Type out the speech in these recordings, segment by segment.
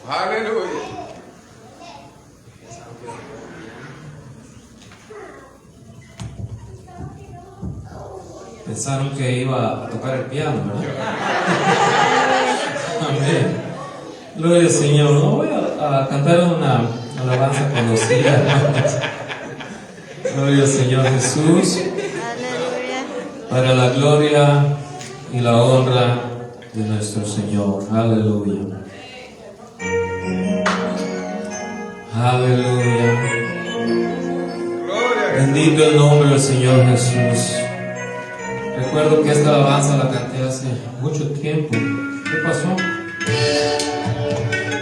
Aleluya. Pensaron que iba a tocar el piano, ¿verdad? Amén. Gloria al Señor. No voy a cantar una alabanza conocida, hermanos. Gloria al Señor Jesús. Aleluya. Para la gloria y la honra de nuestro Señor. Aleluya. Aleluya. Gloria. Bendito el nombre del Señor Jesús. Recuerdo que esta alabanza la canté hace mucho tiempo. ¿Qué pasó?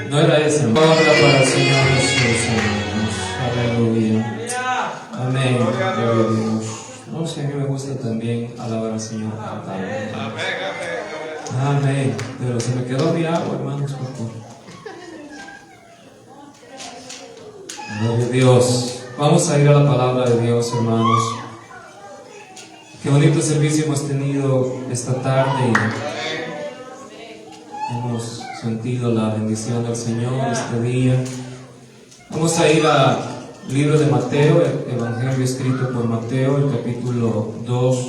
No era esa. Gloria para el Señor Jesús, hermanos. Aleluya. Amén. Gloria a Dios. No sé, a mí me gusta también alabar al Señor cantando. Amén. Amén. Pero se me quedó mi agua, hermanos, por favor. Gloria a Dios. Vamos a ir a la palabra de Dios, hermanos. Qué bonito servicio hemos tenido esta tarde. Hemos sentido la bendición del Señor este día. Vamos a ir al libro de Mateo, el Evangelio escrito por Mateo, el capítulo 2,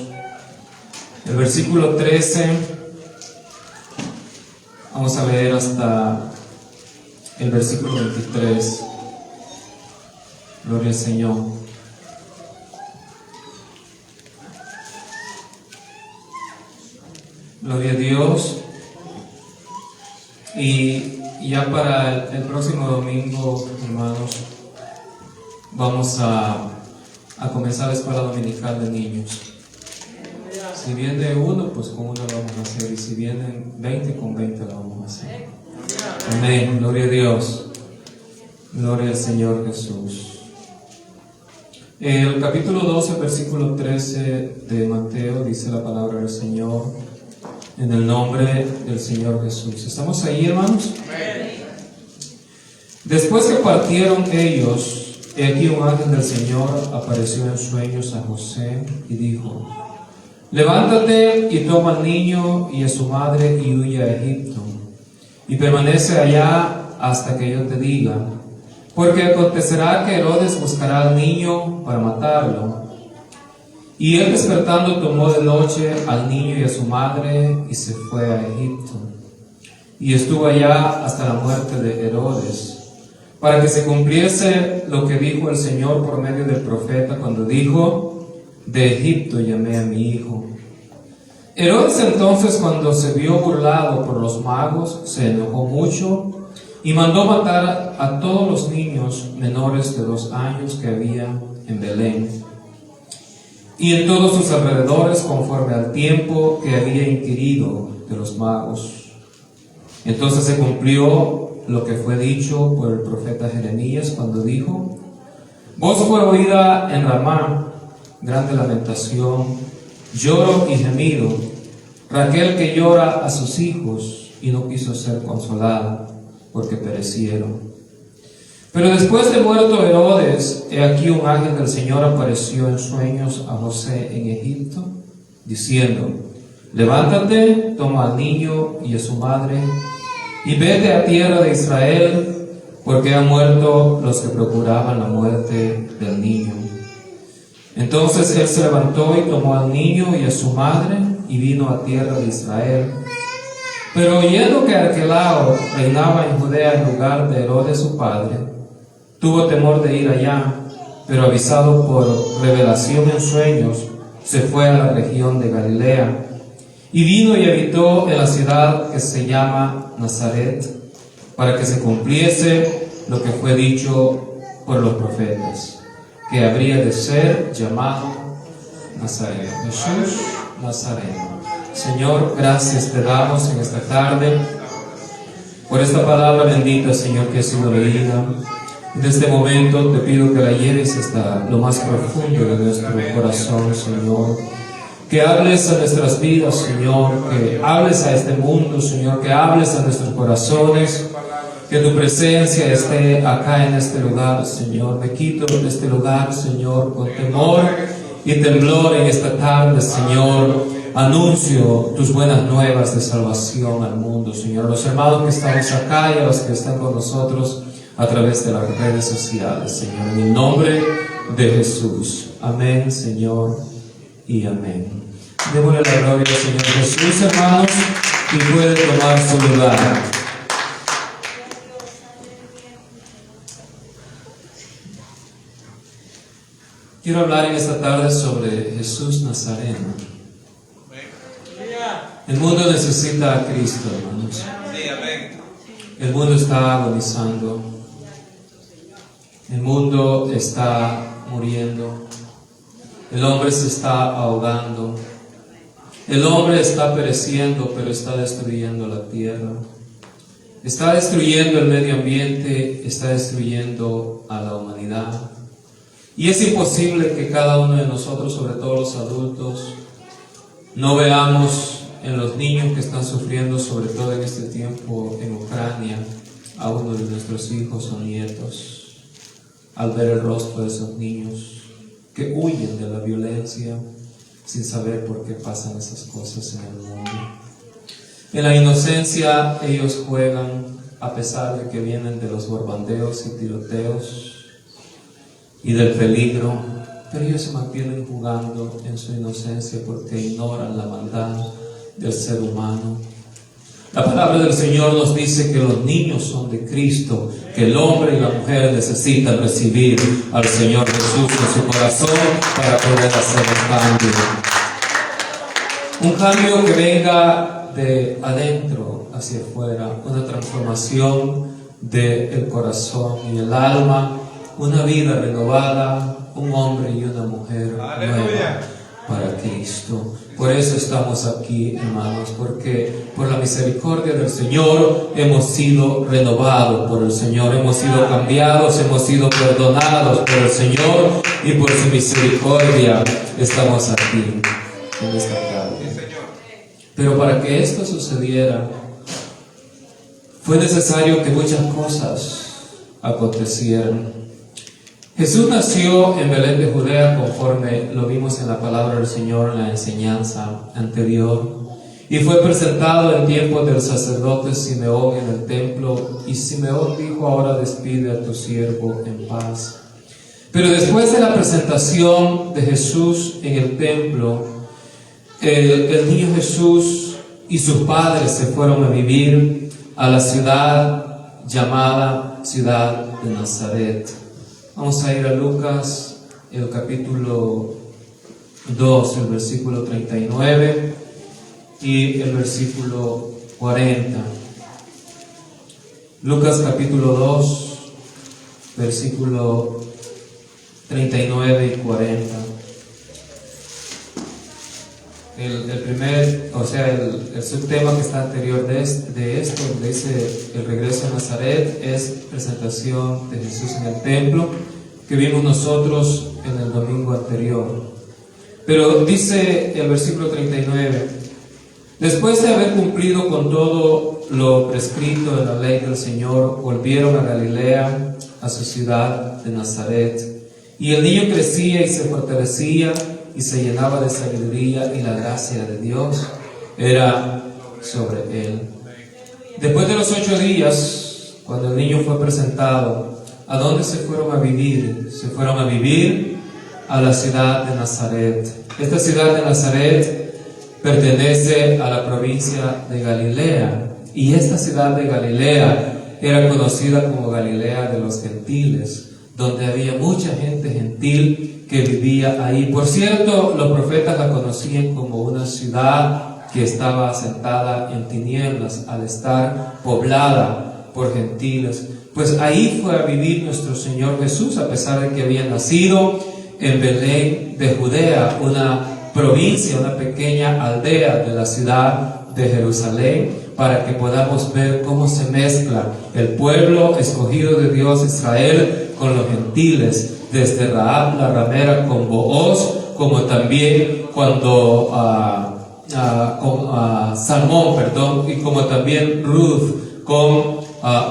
el versículo 13. Vamos a leer hasta el versículo 23. Gloria al Señor. Gloria a Dios. Y ya para el próximo domingo, hermanos, vamos a comenzar la escuela dominical de niños. Si viene uno, pues con uno lo vamos a hacer. Y si vienen 20, con 20 lo vamos a hacer. Amén. Gloria a Dios. Gloria al Señor Jesús. El capítulo 12, versículo 13 de Mateo, dice la palabra del Señor, en el nombre del Señor Jesús. ¿Estamos ahí, hermanos? Después que partieron ellos, he aquí un ángel del Señor apareció en sueños a José y dijo: levántate y toma al niño y a su madre y huye a Egipto, y permanece allá hasta que yo te diga, porque acontecerá que Herodes buscará al niño para matarlo. Y él despertando tomó de noche al niño y a su madre y se fue a Egipto. Y estuvo allá hasta la muerte de Herodes, para que se cumpliese lo que dijo el Señor por medio del profeta cuando dijo: de Egipto llamé a mi hijo. Herodes entonces, cuando se vio burlado por los magos, se enojó mucho y mandó matar a todos los niños menores de 2 años que había en Belén y en todos sus alrededores, conforme al tiempo que había inquirido de los magos. Entonces se cumplió lo que fue dicho por el profeta Jeremías cuando dijo: voz fue oída en Ramá, grande lamentación, lloro y gemido, Raquel que llora a sus hijos y no quiso ser consolada, porque perecieron. Pero después de muerto Herodes, he aquí un ángel del Señor apareció en sueños a José en Egipto, diciendo: levántate, toma al niño y a su madre, y vete a tierra de Israel, porque han muerto los que procuraban la muerte del niño. Entonces él se levantó y tomó al niño y a su madre, y vino a tierra de Israel. Pero oyendo que Arquelao reinaba en Judea en lugar de Herodes su padre, tuvo temor de ir allá, pero avisado por revelación en sueños, se fue a la región de Galilea, y vino y habitó en la ciudad que se llama Nazaret, para que se cumpliese lo que fue dicho por los profetas, que habría de ser llamado Nazareno. Jesús Nazareno. Señor, gracias te damos en esta tarde por esta palabra bendita, Señor, que ha sido leída. En este momento te pido que la lleves hasta lo más profundo de nuestro corazón, Señor. Que hables a nuestras vidas, Señor. Que hables a este mundo, Señor. Que hables a nuestros corazones. Que tu presencia esté acá en este lugar, Señor. Me quito de este lugar, Señor, con temor y temblor en esta tarde, Señor. anuncio tus buenas nuevas de salvación al mundo, Señor. A los hermanos que estamos acá y a los que están con nosotros a través de las redes sociales, Señor. En el nombre de Jesús. Amén, Señor, y amén. Démosle la gloria al Señor Jesús, hermanos, y puede tomar su lugar. Quiero hablar en esta tarde sobre Jesús Nazareno. El mundo necesita a Cristo, hermanos. El mundo está agonizando. El mundo está muriendo. El hombre se está ahogando. El hombre está pereciendo, pero está destruyendo la tierra. Está destruyendo el medio ambiente, está destruyendo a la humanidad. Y es imposible que cada uno de nosotros, sobre todo los adultos, no veamos en los niños que están sufriendo, sobre todo en este tiempo en Ucrania, a uno de nuestros hijos o nietos, al ver el rostro de esos niños que huyen de la violencia sin saber por qué pasan esas cosas en el mundo. En la inocencia ellos juegan a pesar de que vienen de los bombardeos y tiroteos y del peligro, pero ellos se mantienen jugando en su inocencia porque ignoran la maldad del ser humano. La palabra del Señor nos dice que los niños son de Cristo, que el hombre y la mujer necesitan recibir al Señor Jesús en su corazón para poder hacer un cambio que venga de adentro hacia afuera, una transformación del corazón y el alma, una vida renovada, un hombre y una mujer nueva para Cristo. Por eso estamos aquí, hermanos, porque por la misericordia del Señor hemos sido renovados por el Señor, hemos sido cambiados, hemos sido perdonados por el Señor, y por su misericordia estamos aquí en esta tarde. Pero para que esto sucediera, fue necesario que muchas cosas acontecieran. Jesús nació en Belén de Judea, conforme lo vimos en la palabra del Señor en la enseñanza anterior, y fue presentado en tiempos del sacerdote Simeón en el templo, y Simeón dijo: ahora despide a tu siervo en paz. Pero después de la presentación de Jesús en el templo, el niño Jesús y sus padres se fueron a vivir a la ciudad llamada ciudad de Nazaret. Vamos a ir a Lucas, el capítulo 2, el versículo 39 y el versículo 40. Lucas capítulo 2, versículo 39 y 40. El subtema que está anterior de esto, donde dice el regreso a Nazaret, es presentación de Jesús en el templo, que vimos nosotros en el domingo anterior. Pero dice el versículo 39: después de haber cumplido con todo lo prescrito en la ley del Señor, volvieron a Galilea, a su ciudad de Nazaret. Y el niño crecía y se fortalecía y se llenaba de sabiduría, y la gracia de Dios era sobre él. Después de los 8 días, cuando el niño fue presentado, ¿a dónde se fueron a vivir? Se fueron a vivir a la ciudad de Nazaret. Esta ciudad de Nazaret pertenece a la provincia de Galilea, y esta ciudad de Galilea era conocida como Galilea de los gentiles, donde había mucha gente gentil que vivía ahí. Por cierto, los profetas la conocían como una ciudad que estaba asentada en tinieblas, al estar poblada por gentiles. Pues ahí fue a vivir nuestro Señor Jesús, a pesar de que había nacido en Belén de Judea, una provincia, una pequeña aldea de la ciudad de Jerusalén, para que podamos ver cómo se mezcla el pueblo escogido de Dios, Israel, con los gentiles, desde Rahab la ramera con Booz, como también cuando Salmón, y como también Ruth con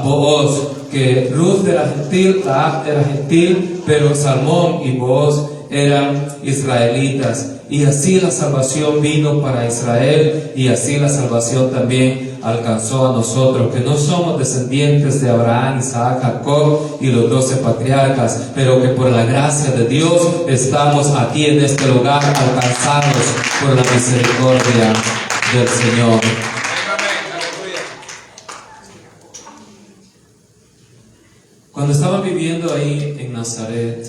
Booz, que Ruth era gentil, Rahab era gentil, pero Salmón y Booz eran israelitas. y así la salvación vino para Israel, y así la salvación también alcanzó a nosotros, que no somos descendientes de Abraham, Isaac, Jacob y los 12 patriarcas, pero que por la gracia de Dios estamos aquí en este lugar, alcanzados por la misericordia del Señor. Cuando estaban viviendo ahí en Nazaret,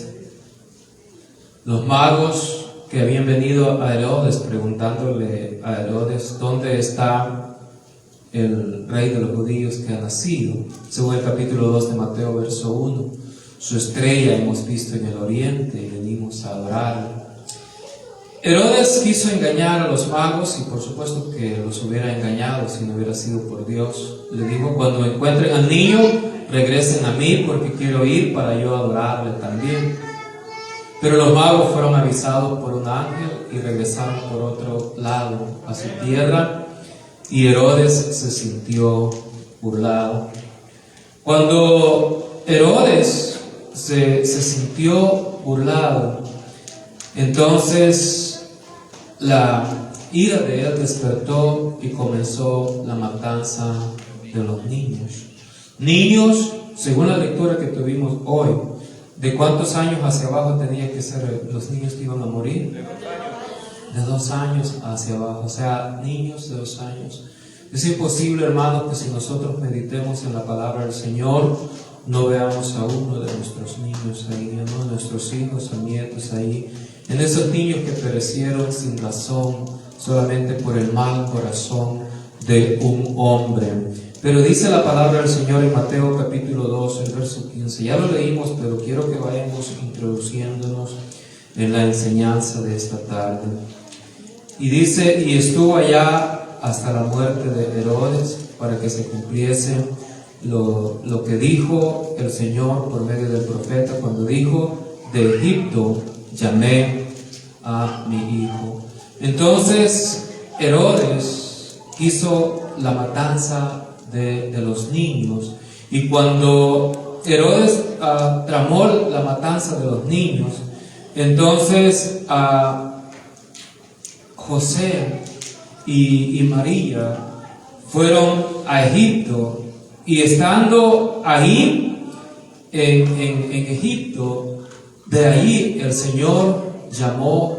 los magos que habían venido a Herodes preguntándole a Herodes dónde está el rey de los judíos que ha nacido, según el capítulo 2 de Mateo, verso 1, su estrella hemos visto en el oriente y venimos a adorarlo. Herodes quiso engañar a los magos, y por supuesto que los hubiera engañado si no hubiera sido por Dios. Le dijo: cuando encuentren al niño, regresen a mí, porque quiero ir para yo adorarle también. Pero los magos fueron avisados por un ángel y regresaron por otro lado a su tierra, y Herodes se sintió burlado. Cuando Herodes se sintió burlado, entonces la ira de él despertó y comenzó la matanza de los niños. Niños, según la lectura que tuvimos hoy, ¿de cuántos años hacia abajo tenía que ser los niños que iban a morir? De 2 años hacia abajo, o sea, niños de 2 años. Es imposible, hermanos, que si nosotros meditemos en la palabra del Señor, no veamos a uno de nuestros niños ahí, a nuestros hijos, a nietos ahí, en esos niños que perecieron sin razón, solamente por el mal corazón de un hombre. Pero dice la palabra del Señor en Mateo capítulo 2, el verso 15. Ya lo leímos, pero quiero que vayamos introduciéndonos en la enseñanza de esta tarde. Y dice: y estuvo allá hasta la muerte de Herodes, para que se cumpliese lo que dijo el Señor por medio del profeta, cuando dijo: de Egipto llamé a mi hijo. Entonces Herodes hizo la matanza de los niños, y cuando Herodes tramó la matanza de los niños, entonces José y María fueron a Egipto, y estando ahí en Egipto, de ahí el Señor llamó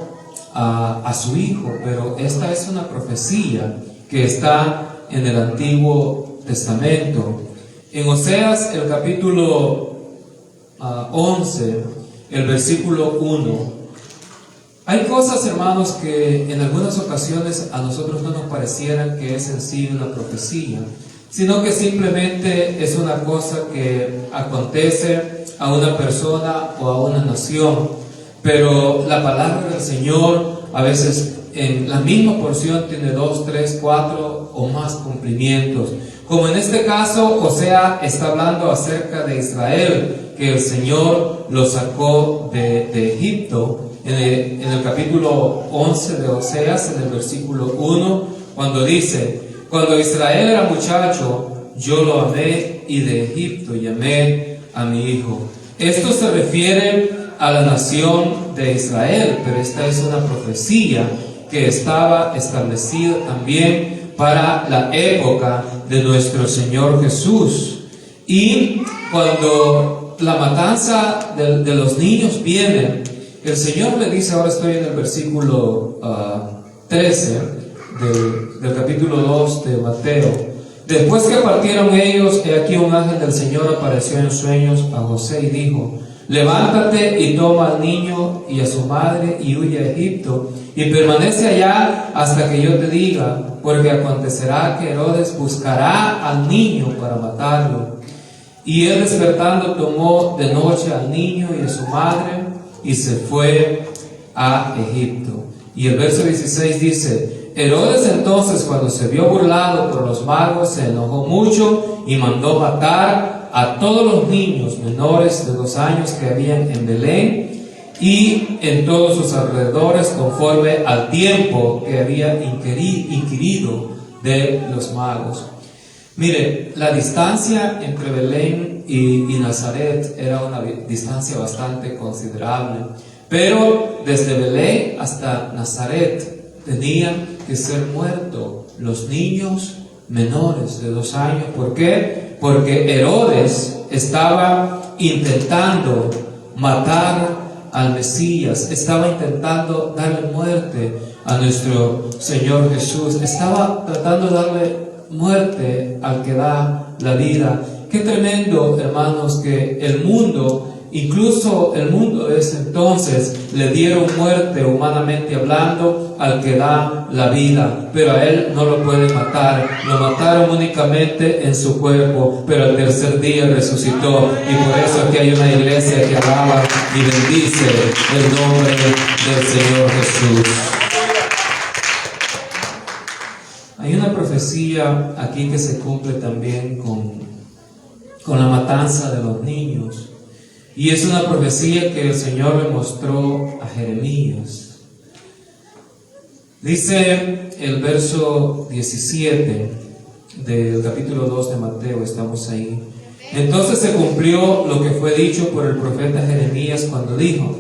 a su hijo. Pero esta es una profecía que está en el Antiguo Testamento. En Oseas, el capítulo 11, el versículo 1, hay cosas, hermanos, que en algunas ocasiones a nosotros no nos parecieran que es en sí una profecía, sino que simplemente es una cosa que acontece a una persona o a una nación. Pero la palabra del Señor a veces en la misma porción tiene 2, 3, 4 o más cumplimientos. Como en este caso, Osea está hablando acerca de Israel, que el Señor lo sacó de Egipto. En el capítulo 11 de Oseas, en el versículo 1, cuando dice: cuando Israel era muchacho, yo lo amé, y de Egipto llamé a mi hijo. Esto se refiere a la nación de Israel, pero esta es una profecía que estaba establecida también para la época de nuestro Señor Jesús. Y cuando la matanza de los niños viene, el Señor le dice, ahora estoy en el versículo 13 del capítulo 2 de Mateo: después que partieron ellos, he aquí un ángel del Señor apareció en sueños a José y dijo: levántate y toma al niño y a su madre y huye a Egipto, y permanece allá hasta que yo te diga, porque acontecerá que Herodes buscará al niño para matarlo. Y él, despertando, tomó de noche al niño y a su madre y se fue a Egipto. Y el verso 16 dice: Herodes entonces, cuando se vio burlado por los magos, se enojó mucho y mandó matar a todos los niños menores de 2 años que habían en Belén y en todos sus alrededores, conforme al tiempo que había inquirido de los magos. Mire, la distancia entre Belén y Nazaret era una distancia bastante considerable, Pero desde Belén hasta Nazaret tenían que ser muertos los niños menores de 2 años. ¿Por qué? Porque Herodes estaba intentando matar al Mesías, estaba intentando darle muerte a nuestro Señor Jesús, estaba tratando de darle muerte al que da la vida. Qué tremendo, hermanos, que el mundo, incluso el mundo de ese entonces, le dieron muerte humanamente hablando al que da la vida, pero a él no lo pueden matar. Lo mataron únicamente en su cuerpo, pero al tercer día resucitó, y por eso aquí hay una iglesia que alaba y bendice el nombre del Señor Jesús. Hay una profecía aquí que se cumple también con la matanza de los niños. Y es una profecía que el Señor le mostró a Jeremías. Dice el verso 17 del capítulo 2 de Mateo, estamos ahí. Entonces se cumplió lo que fue dicho por el profeta Jeremías cuando dijo.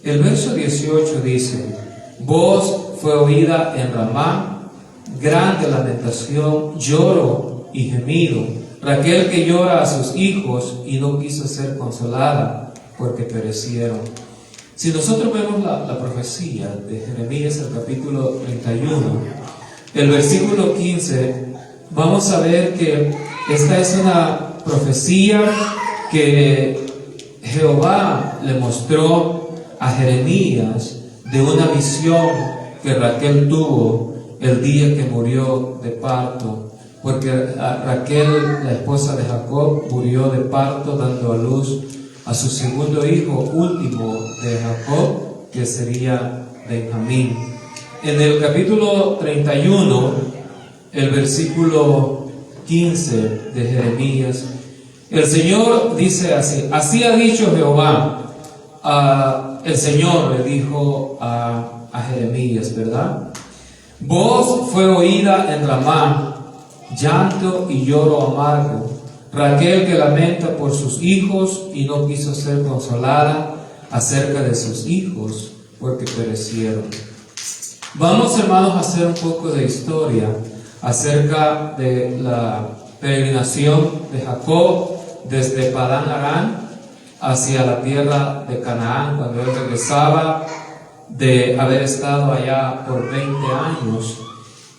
El verso 18 dice: voz fue oída en Ramá, grande lamentación, lloro y gemido. Raquel que llora a sus hijos y no quiso ser consolada porque perecieron. Si nosotros vemos la profecía de Jeremías, el capítulo 31, el versículo 15, vamos a ver que esta es una profecía que Jehová le mostró a Jeremías de una visión que Raquel tuvo el día que murió de parto. Porque Raquel, la esposa de Jacob, murió de parto dando a luz a su segundo hijo, último de Jacob, que sería Benjamín. En el capítulo 31, el versículo 15 de Jeremías, el Señor dice así: así ha dicho Jehová. El Señor le dijo a Jeremías, ¿verdad? Voz fue oída en Ramá, llanto y lloro amargo, Raquel que lamenta por sus hijos y no quiso ser consolada acerca de sus hijos porque perecieron. Vamos, hermanos, a hacer un poco de historia acerca de la peregrinación de Jacob desde Padán Aram hacia la tierra de Canaán, cuando él regresaba de haber estado allá por 20 años.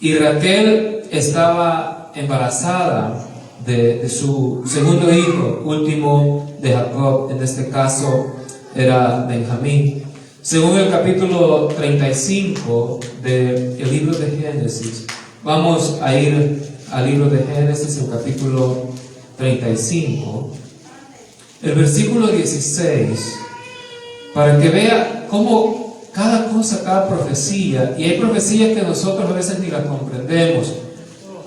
Y Raquel estaba embarazada de su segundo hijo, último de Jacob, en este caso era Benjamín. Según el capítulo 35 del libro de Génesis, vamos a ir al libro de Génesis, el capítulo 35, el versículo 16, para que vea cómo cada cosa, cada profecía, y hay profecías que nosotros a veces ni las comprendemos.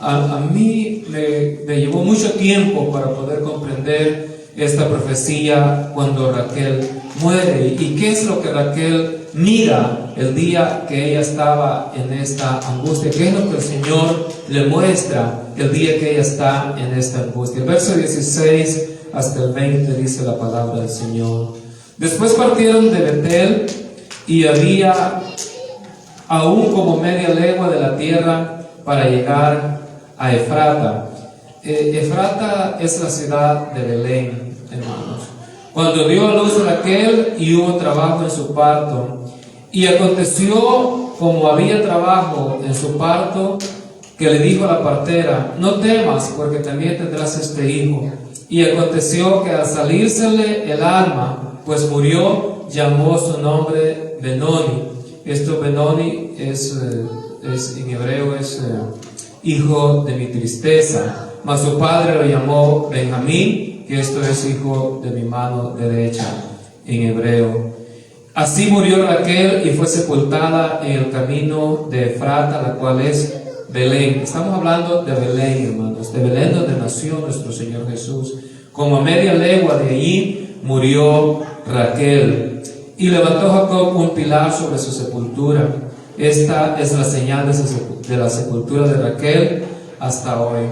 A mí me llevó mucho tiempo para poder comprender esta profecía cuando Raquel muere. ¿Y qué es lo que Raquel mira el día que ella estaba en esta angustia? ¿Qué es lo que el Señor le muestra el día que ella está en esta angustia? El verso 16 hasta el 20 dice la palabra del Señor. Después partieron de Betel y había aún como media legua de la tierra para llegar a Efrata. Efrata es la ciudad de Belén, hermanos. Cuando dio a luz Raquel y hubo trabajo en su parto, y aconteció como había trabajo en su parto, que le dijo a la partera: no temas, porque también tendrás este hijo. Y aconteció que al salírsele el alma, pues murió, llamó su nombre Benoni. Esto Benoni es en hebreo es hijo de mi tristeza, mas su padre lo llamó Benjamín, que esto es hijo de mi mano derecha en hebreo. Así murió Raquel y fue sepultada en el camino de Efrata, la cual es Belén. Estamos hablando de Belén, hermanos, de Belén donde nació nuestro Señor Jesús. Como a media legua de allí murió Raquel. Y levantó Jacob un pilar sobre su sepultura. Esta es la señal de la sepultura de Raquel hasta hoy.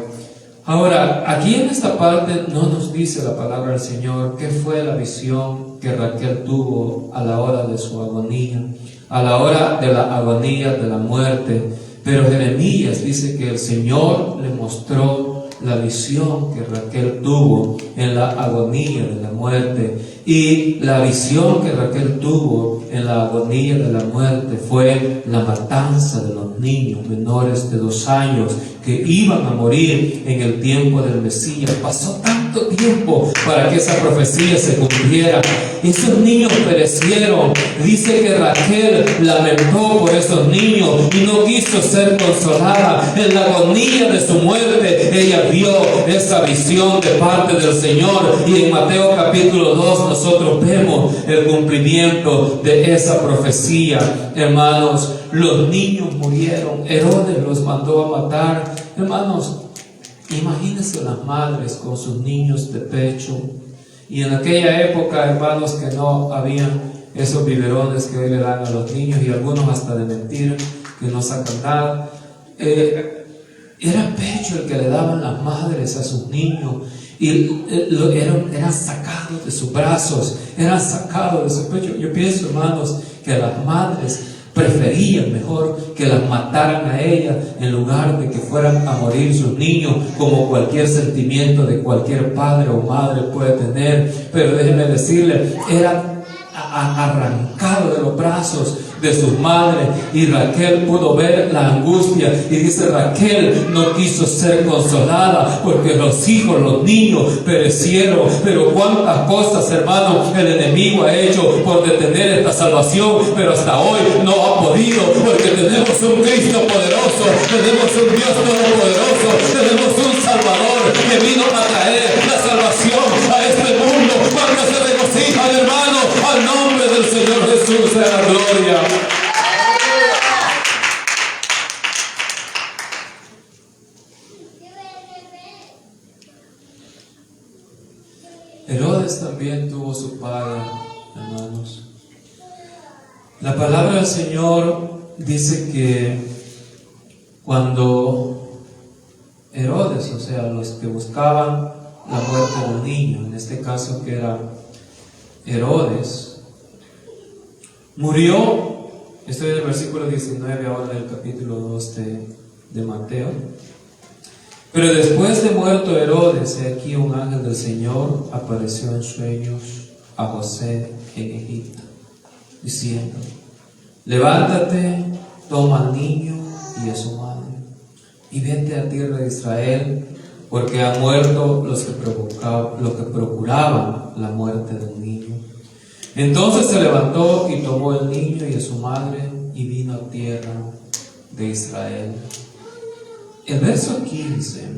Ahora, aquí en esta parte no nos dice la palabra del Señor qué fue la visión que Raquel tuvo a la hora de su agonía, a la hora de la agonía de la muerte. Pero Jeremías dice que el Señor le mostró la visión que Raquel tuvo en la agonía de la muerte. Y la visión que Raquel tuvo en la agonía de la muerte fue la matanza de los niños menores de 2 años que iban a morir en el tiempo del Mesías. Pasó tanto tiempo para que esa profecía se cumpliera. Esos niños perecieron. Dice que Raquel lamentó por esos niños y no quiso ser consolada. En la agonía de su muerte, ella vio esa visión de parte del Señor. Y en Mateo capítulo 2 nosotros vemos el cumplimiento de esa profecía. Hermanos, los niños murieron. Herodes los mandó a matar. Hermanos, imagínense las madres con sus niños de pecho. Y en aquella época, hermanos, que no habían esos biberones que hoy le dan a los niños, y algunos hasta de mentira, que no sacan nada. Era pecho el que le daban las madres a sus niños. Y eran sacados de sus brazos, eran sacados de su pecho. Yo pienso, hermanos, que las madres preferían mejor que las mataran a ellas en lugar de que fueran a morir sus niños, como cualquier sentimiento de cualquier padre o madre puede tener. Pero déjenme decirle, eran arrancados de los brazos de sus madres, y Raquel pudo ver la angustia, y dice: Raquel no quiso ser consolada porque los hijos, los niños perecieron. Pero cuántas cosas, hermanos, el enemigo ha hecho por detener esta salvación, pero hasta hoy no ha podido, porque tenemos un Cristo poderoso, tenemos un Dios todopoderoso, tenemos un Salvador que vino a traer la salvación a este mundo. Cuando se regocijan, hermanos, al nombre del Señor Jesús sea la gloria. Herodes también tuvo su paga, hermanos. La palabra del Señor dice que cuando Herodes, o sea, los que buscaban la muerte del niño, en este caso que era Herodes, murió. Estoy en el versículo 19 ahora del capítulo 2 de Mateo. Pero después de muerto Herodes, he aquí un ángel del Señor apareció en sueños a José en Egipto, diciendo: levántate, toma al niño y a su madre, y vete a tierra de Israel, porque han muerto los que procuraban la muerte del niño. Entonces se levantó y tomó el niño y a su madre y vino a tierra de Israel. El verso 15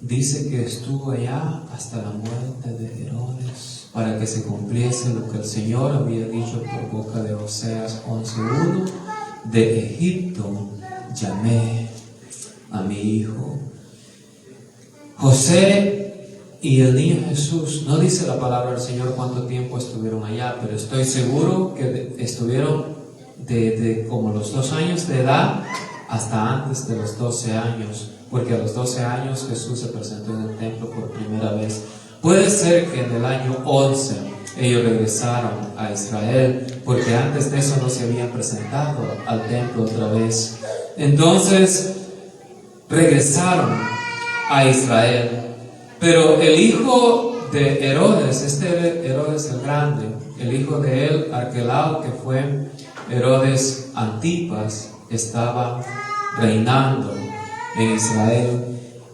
dice que estuvo allá hasta la muerte de Herodes, para que se cumpliese lo que el Señor había dicho por boca de Oseas 11:1: de Egipto llamé a mi hijo. José y el niño Jesús, no dice la palabra del Señor cuánto tiempo estuvieron allá, pero estoy seguro que estuvieron de como los 2 años de edad hasta antes de los 12 años, porque a los 12 años Jesús se presentó en el templo por primera vez. Puede ser que en el año 11 ellos regresaron a Israel, porque antes de eso no se habían presentado al templo otra vez. Entonces regresaron a Israel. Pero el hijo de Herodes, Herodes el Grande, el hijo de él, Arquelao, que fue Herodes Antipas, estaba reinando en Israel.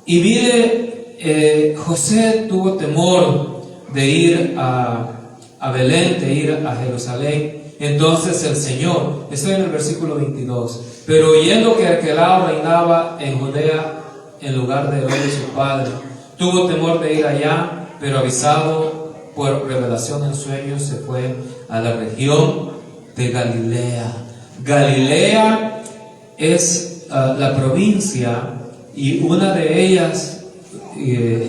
Y mire, José tuvo temor de ir a Belén, de ir a Jerusalén. Entonces el Señor, estoy en el versículo 22, pero oyendo que Arquelao reinaba en Judea en lugar de Herodes su padre, tuvo temor de ir allá, pero avisado por revelación en sueños, se fue a la región de Galilea. Galilea es la provincia, y una de ellas,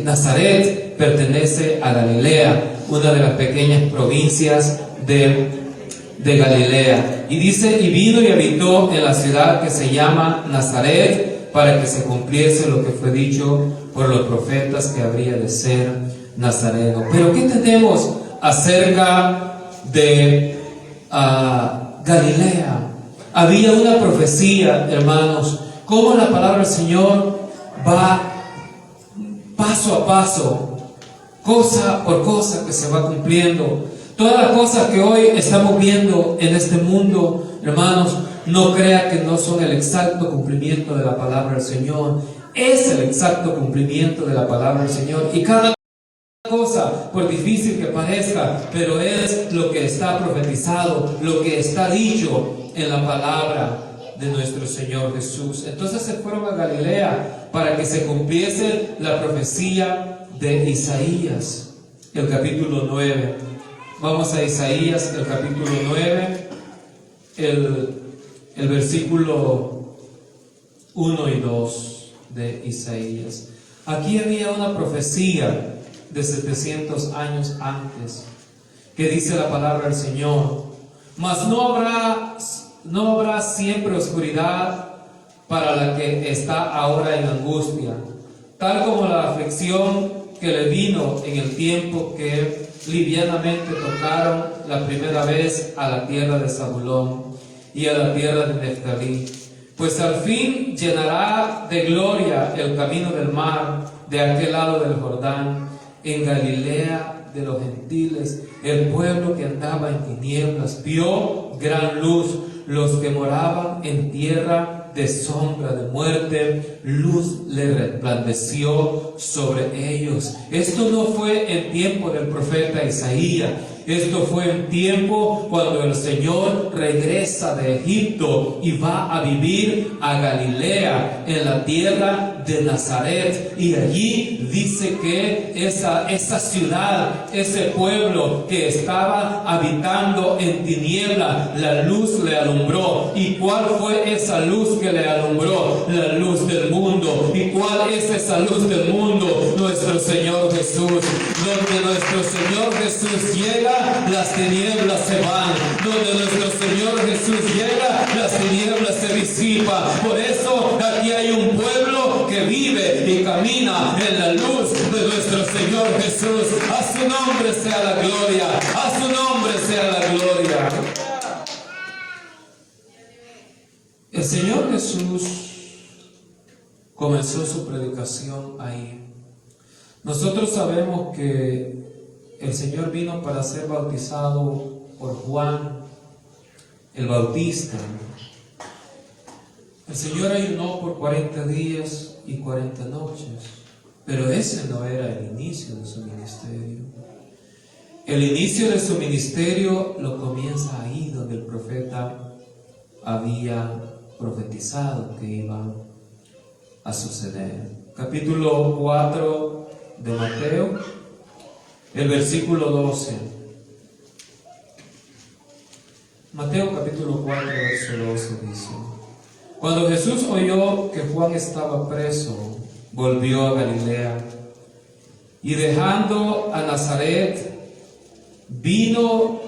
Nazaret, pertenece a Galilea, una de las pequeñas provincias de Galilea. Y dice: y vino y habitó en la ciudad que se llama Nazaret, para que se cumpliese lo que fue dicho por los profetas que habría de ser nazareno. Pero ¿qué tenemos acerca de Galilea? Había una profecía, hermanos, cómo la palabra del Señor va paso a paso, cosa por cosa que se va cumpliendo. Todas las cosas que hoy estamos viendo en este mundo, hermanos, no crea que no son el exacto cumplimiento de la palabra del Señor. Es el exacto cumplimiento de la palabra del Señor. Y cada cosa, por difícil que parezca, pero es lo que está profetizado, lo que está dicho en la palabra de nuestro Señor Jesús. Entonces se fueron a Galilea para que se cumpliese la profecía de Isaías, el capítulo 9. Vamos a Isaías, el capítulo 9, el versículo 1 y 2 de Isaías. Aquí había una profecía de 700 años antes, que dice la palabra del Señor: mas no habrá siempre oscuridad para la que está ahora en angustia, tal como la aflicción que le vino en el tiempo que livianamente tocaron la primera vez a la tierra de Zabulón y a la tierra de Neftalí. Pues al fin llenará de gloria el camino del mar de aquel lado del Jordán, en Galilea de los gentiles. El pueblo que andaba en tinieblas vio gran luz. Los que moraban en tierra de sombra de muerte, luz le resplandeció sobre ellos. Esto no fue en tiempo del profeta Isaías. Esto fue en tiempo cuando el Señor regresa de Egipto y va a vivir a Galilea, en la tierra de Nazaret. Y allí dice que esa ciudad, ese pueblo que estaba habitando en tiniebla, la luz le alumbró. ¿Y cuál fue esa luz que le alumbró? La luz del mundo. ¿Y cuál es esa luz del mundo? Nuestro Señor Jesús. Donde nuestro Señor Jesús llega, las tinieblas se van. Donde nuestro Señor Jesús llega, las tinieblas se disipan. Por eso aquí hay un pueblo que vive y camina en la luz de nuestro Señor Jesús. A su nombre sea la gloria. A su nombre sea la gloria. El Señor Jesús comenzó su predicación ahí. Nosotros sabemos que el Señor vino para ser bautizado por Juan el Bautista. El Señor ayunó por 40 días y 40 noches, pero ese no era el inicio de su ministerio. El inicio de su ministerio lo comienza ahí donde el profeta había profetizado que iba a suceder. Capítulo 4 de Mateo, el versículo 12. Mateo capítulo 4, verso 12 dice: cuando Jesús oyó que Juan estaba preso, volvió a Galilea, y dejando a Nazaret, vino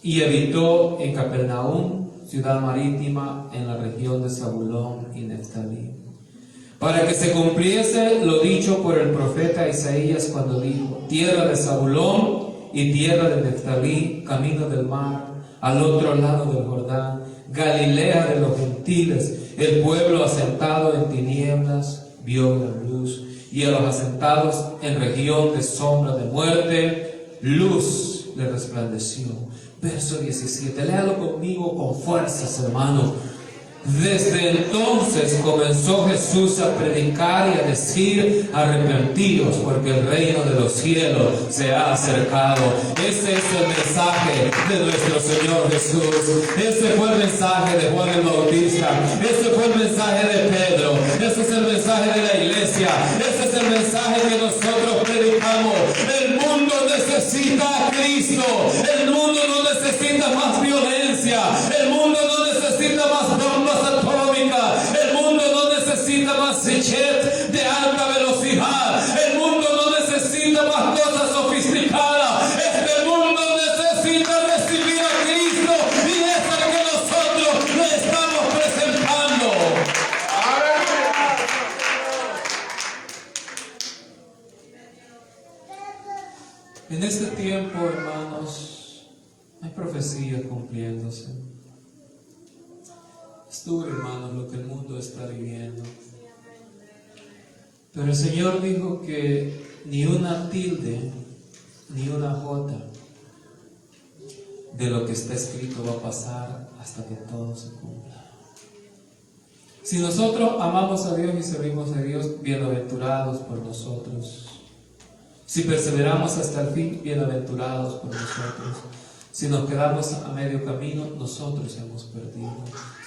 y habitó en Capernaum, ciudad marítima en la región de Zabulón y Neftalí, para que se cumpliese lo dicho por el profeta Isaías cuando dijo: tierra de Zabulón y tierra de Neftalí, camino del mar, al otro lado del Jordán, Galilea de los gentiles. El pueblo asentado en tinieblas vio la luz, y a los asentados en región de sombra de muerte, luz le resplandeció. Verso 17, léalo conmigo con fuerzas, hermano. Desde entonces comenzó Jesús a predicar y a decir: arrepentidos, porque el reino de los cielos se ha acercado. Ese es el mensaje de nuestro Señor Jesús. Ese fue el mensaje de Juan el Bautista. Ese fue el mensaje de Pedro. Ese es el mensaje de la iglesia. Ese es el mensaje que nosotros predicamos. El mundo necesita a Cristo. El mundo no necesita más violencia. El mundo no necesita más bombas atómicas. El mundo no necesita más jet de alta velocidad. El mundo no necesita más cosas sofisticadas. Este mundo necesita recibir a Cristo, y es el que nosotros le estamos presentando. ¡Aleluya! En este tiempo, hermanos, hay profecías cumpliéndose. Es duro, hermanos, lo que el mundo está viviendo. Pero el Señor dijo que ni una tilde, ni una jota de lo que está escrito va a pasar hasta que todo se cumpla. Si nosotros amamos a Dios y servimos a Dios, bienaventurados por nosotros. Si perseveramos hasta el fin, bienaventurados por nosotros. Si nos quedamos a medio camino, nosotros hemos perdido.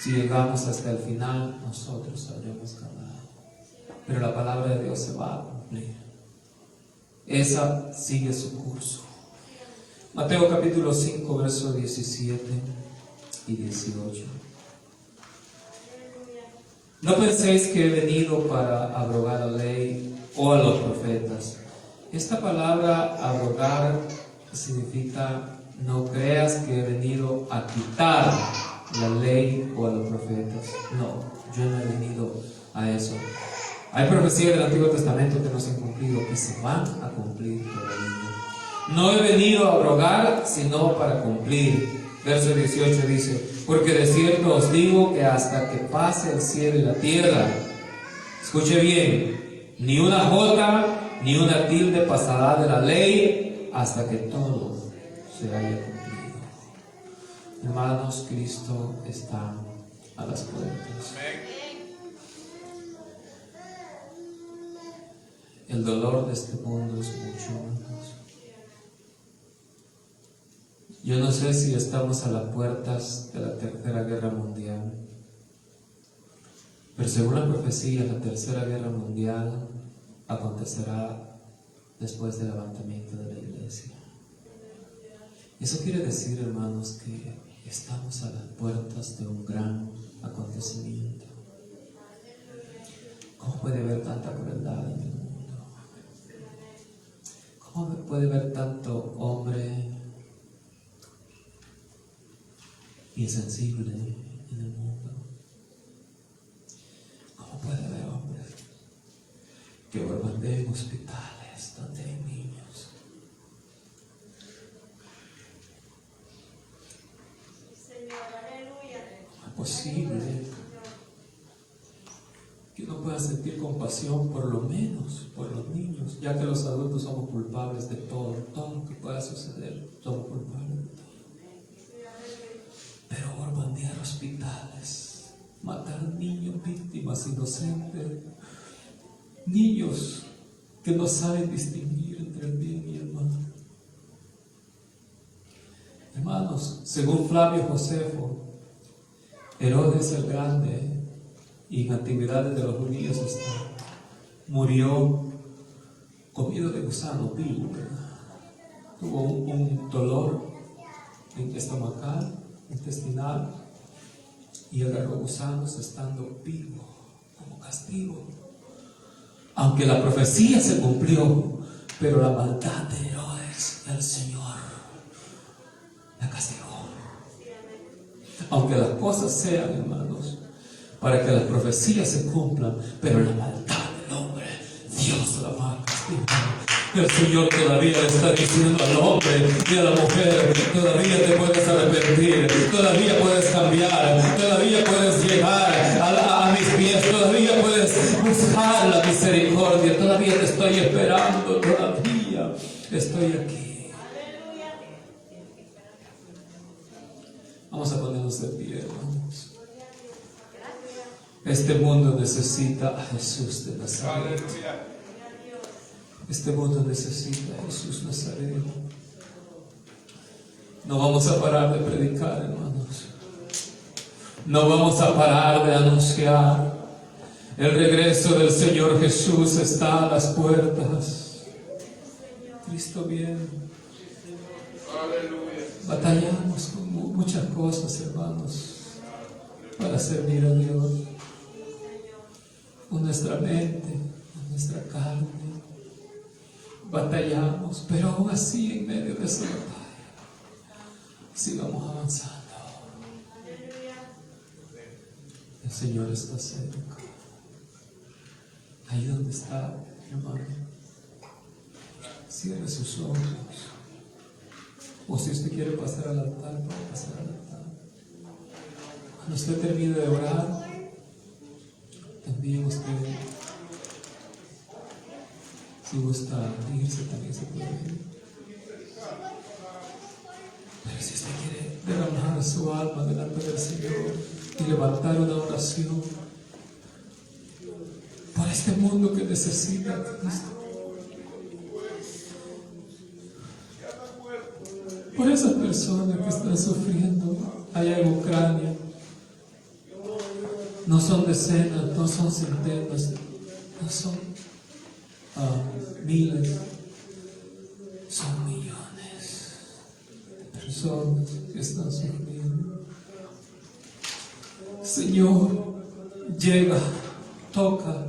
Si llegamos hasta el final, nosotros habremos ganado. Pero la palabra de Dios se va a cumplir. Esa sigue su curso. Mateo capítulo 5, versos 17 y 18. No penséis que he venido para abrogar la ley o a los profetas. Esta palabra abrogar significa no creas que he venido a quitar la ley o a los profetas. No, yo no he venido a eso. Hay profecías del Antiguo Testamento que no se han cumplido, que se van a cumplir todavía. No he venido a abrogar, sino para cumplir. Verso 18 dice: porque de cierto os digo que hasta que pase el cielo y la tierra, escuche bien, ni una jota ni una tilde pasará de la ley hasta que todo se haya cumplido. Hermanos, Cristo está a las puertas. El dolor de este mundo es mucho, hermanos. Yo no sé si estamos a las puertas de la Tercera Guerra Mundial, pero según la profecía, la Tercera Guerra Mundial acontecerá después del levantamiento de la iglesia. Eso quiere decir, hermanos, que estamos a las puertas de un gran acontecimiento. ¿Cómo puede haber tanta crueldad en el mundo? ¿Cómo puede haber tanto hombre insensible en el mundo? ¿Cómo puede haber hombres que bombardeen hospitales donde hay niños? ¿Cómo es posible que uno pueda sentir compasión por lo menos por los niños, ya que los adultos somos culpables de todo lo que pueda suceder, somos culpables de todo? Pero bombardear hospitales, matar niños, víctimas inocentes, niños que no saben distinguir entre el bien y el mal. Hermanos, según Flavio Josefo, Herodes el Grande, y en antigüedades de los judíos murió comido de gusano vivo, ¿verdad? Tuvo un dolor estomacal, intestinal, y agarró gusanos estando vivo como castigo. Aunque la profecía se cumplió, pero la maldad de Herodes, el Señor la castigó. Aunque las cosas sean, hermanos, para que las profecías se cumplan, pero la maldad del hombre, Dios la va a castigar. El Señor todavía le está diciendo al hombre y a la mujer: todavía te puedes arrepentir, todavía puedes cambiar, todavía puedes llegar a mis pies, todavía puedes buscar la misericordia, todavía te estoy esperando, todavía estoy aquí. Vamos a ponernos de pie, hermanos. Este mundo necesita a Jesús de Nazaret. Este mundo necesita a Jesús Nazareno. No vamos a parar de predicar, hermanos. No vamos a parar de anunciar. El regreso del Señor Jesús está a las puertas. Cristo viene. Batallamos con muchas cosas, hermanos, para servir a Dios. Con nuestra mente, con nuestra carne. Batallamos, pero aún así, en medio de esa batalla, sigamos avanzando. El Señor está cerca. Ahí donde está, hermano. cierre sus ojos. O si usted quiere pasar al altar, puede pasar al altar. Cuando usted termine de orar, también usted, si gusta irse, también se puede ir. Pero si usted quiere derramar su alma delante del Señor y levantar una oración por este mundo que necesita a Cristo, por esas personas que están sufriendo allá en Ucrania, no son decenas, no son centenas, no son miles, son millones de personas que están sufriendo. Señor, llega, toca,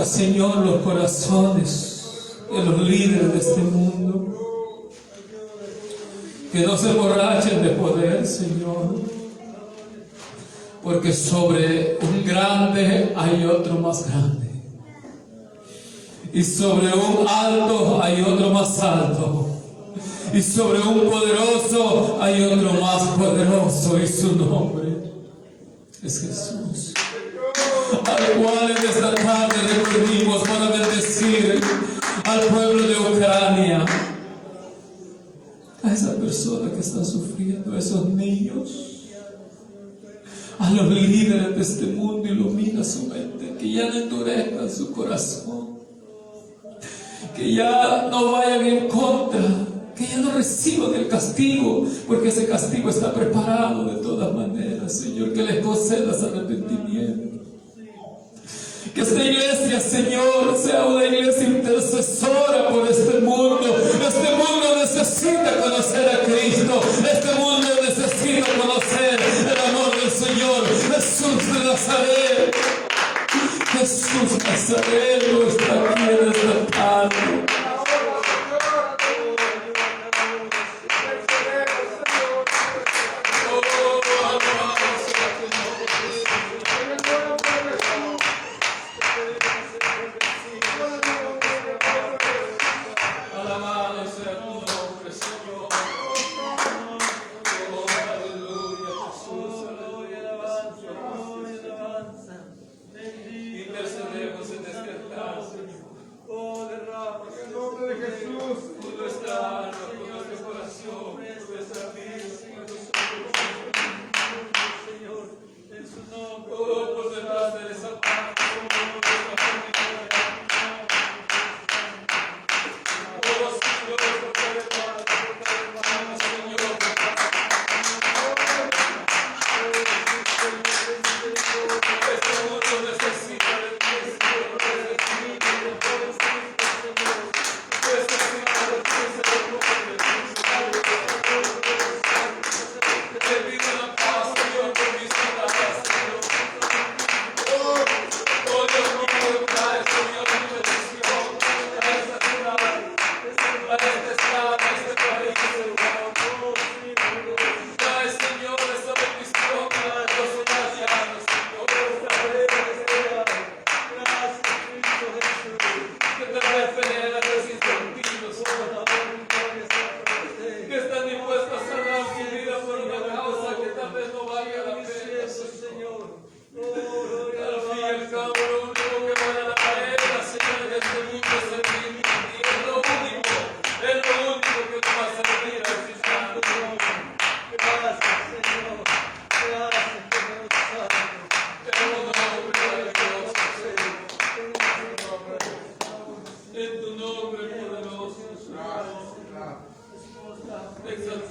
Señor, los corazones de los líderes de este mundo, que no se emborrachen de poder, Señor, porque sobre un grande hay otro más grande, y sobre un alto hay otro más alto, y sobre un poderoso hay otro más poderoso, y su nombre es Jesús, al cual en esta tarde recurrimos para bendecir al pueblo de Ucrania, a esa persona que está sufriendo, a esos niños, a los líderes de este mundo. Ilumina su mente, que ya no endurezcan su corazón, que ya no vayan en contra, que ya no reciban el castigo, porque ese castigo está preparado de todas maneras, Señor, que les concedas arrepentimiento. Que esta iglesia, Señor, sea una iglesia intercesora por este mundo. Este mundo necesita conocer a Cristo. Este mundo necesita conocer el amor del Señor Jesús de Nazaret. Jesús Nazareno está aquí en esta tarde.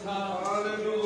Aleluya.